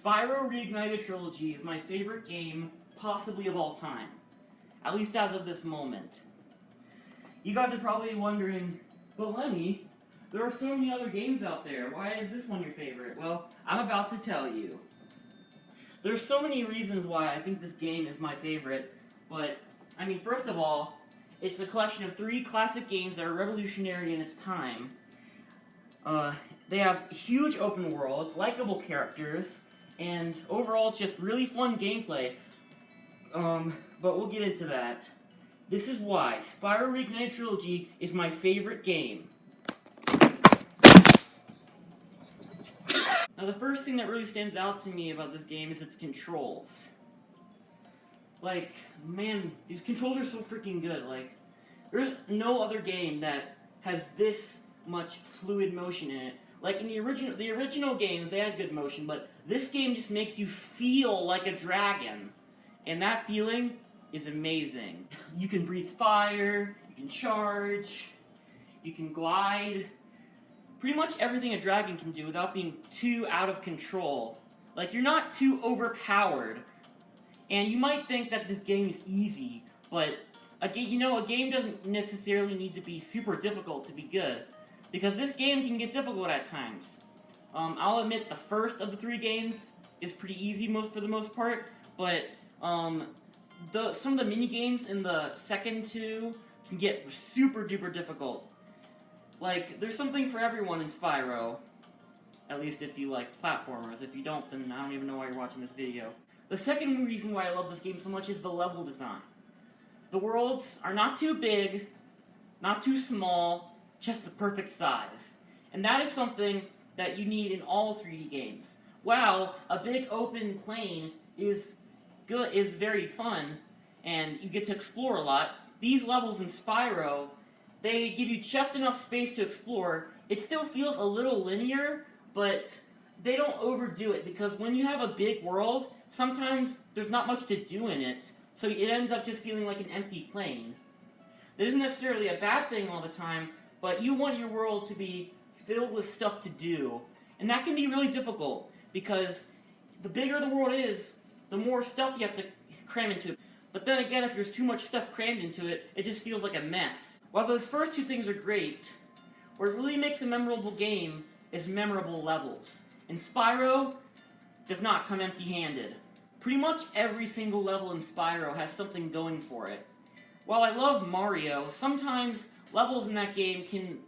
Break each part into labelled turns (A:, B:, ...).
A: Spyro Reignited Trilogy is my favorite game, possibly of all time. At least as of this moment. You guys are probably wondering, but Lemmy, there are so many other games out there. Why is this one your favorite? Well, I'm about to tell you. There's so many reasons why I think this game is my favorite, but, I mean, first of all, it's a collection of 3 classic games that are revolutionary in its time. They have huge open worlds, likable characters, and overall it's just really fun gameplay. But we'll get into that. This is why Spyro Reignited Trilogy is my favorite game. Now the first thing that really stands out to me about this game is its controls. Like, man, these controls are so freaking good. Like, there's no other game that has this much fluid motion in it. Like in the original games, they had good motion, but this game just makes you feel like a dragon. And that feeling is amazing. You can breathe fire, you can charge, you can glide. Pretty much everything a dragon can do without being too out of control. Like, you're not too overpowered. And you might think that this game is easy, but a game doesn't necessarily need to be super difficult to be good. Because this game can get difficult at times. I'll admit the first of the 3 games is pretty easy for the most part, but some of the mini games in the second 2 can get super duper difficult. Like, there's something for everyone in Spyro. At least if you like platformers. If you don't, then I don't even know why you're watching this video. The second reason why I love this game so much is the level design. The worlds are not too big, not too small, just the perfect size. And that is something that you need in all 3D games. While a big open plane is very fun, and you get to explore a lot, these levels in Spyro, they give you just enough space to explore. It still feels a little linear, but they don't overdo it, because when you have a big world, sometimes there's not much to do in it, so it ends up just feeling like an empty plane. That isn't necessarily a bad thing all the time, but you want your world to be filled with stuff to do. And that can be really difficult, because the bigger the world is, the more stuff you have to cram into it. But then again, if there's too much stuff crammed into it, it just feels like a mess. While those first 2 things are great, what really makes a memorable game is memorable levels. And Spyro does not come empty-handed. Pretty much every single level in Spyro has something going for it. While I love Mario, sometimes levels in that game can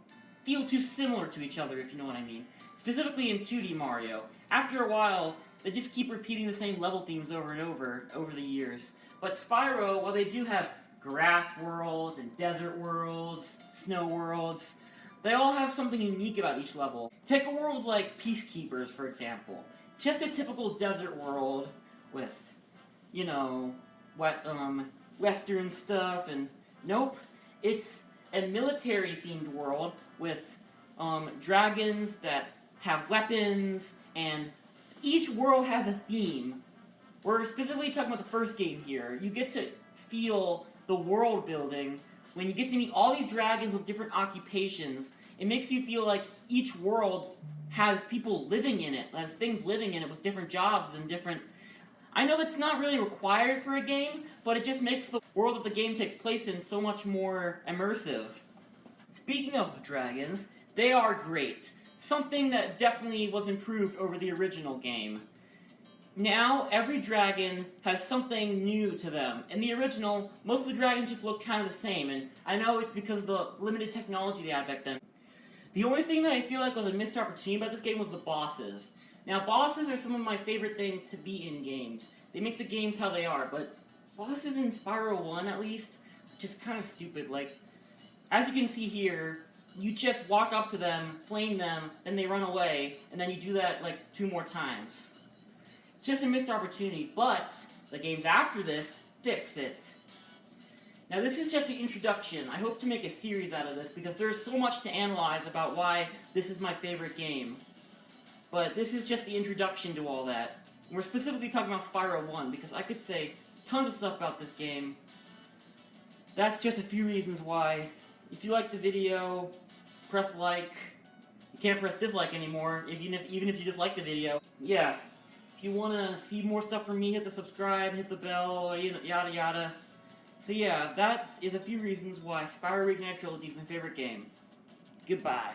A: feel too similar to each other, if you know what I mean. Specifically in 2D Mario. After a while, they just keep repeating the same level themes over and over the years. But Spyro, while they do have grass worlds and desert worlds, snow worlds, they all have something unique about each level. Take a world like Peacekeepers, for example. Just a typical desert world with, you know, Western stuff, and nope. It's a military-themed world with dragons that have weapons, and each world has a theme. We're specifically talking about the first game here. You get to feel the world building when you get to meet all these dragons with different occupations. It makes you feel like each world has people living in it, has things living in it with different jobs and different... I know that's not really required for a game, but it just makes the world that the game takes place in so much more immersive. Speaking of dragons, they are great. Something that definitely was improved over the original game. Now, every dragon has something new to them. In the original, most of the dragons just looked kind of the same, and I know it's because of the limited technology they had back then. The only thing that I feel like was a missed opportunity about this game was the bosses. Now, bosses are some of my favorite things to be in games. They make the games how they are, but bosses in Spyro 1, at least, just kind of stupid. Like, as you can see here, you just walk up to them, flame them, then they run away, and then you do that, like, 2 more times. Just a missed opportunity, but the games after this fix it. Now, this is just the introduction. I hope to make a series out of this, because there's so much to analyze about why this is my favorite game. But this is just the introduction to all that. We're specifically talking about Spyro 1, because I could say tons of stuff about this game. That's just a few reasons why. If you like the video, press like. You can't press dislike anymore, even if you just like the video. Yeah. If If you want to see more stuff from me, hit the subscribe, hit the bell, you know, yada yada. So yeah, that is a few reasons why Spyro Reignited Trilogy is my favorite game. Goodbye.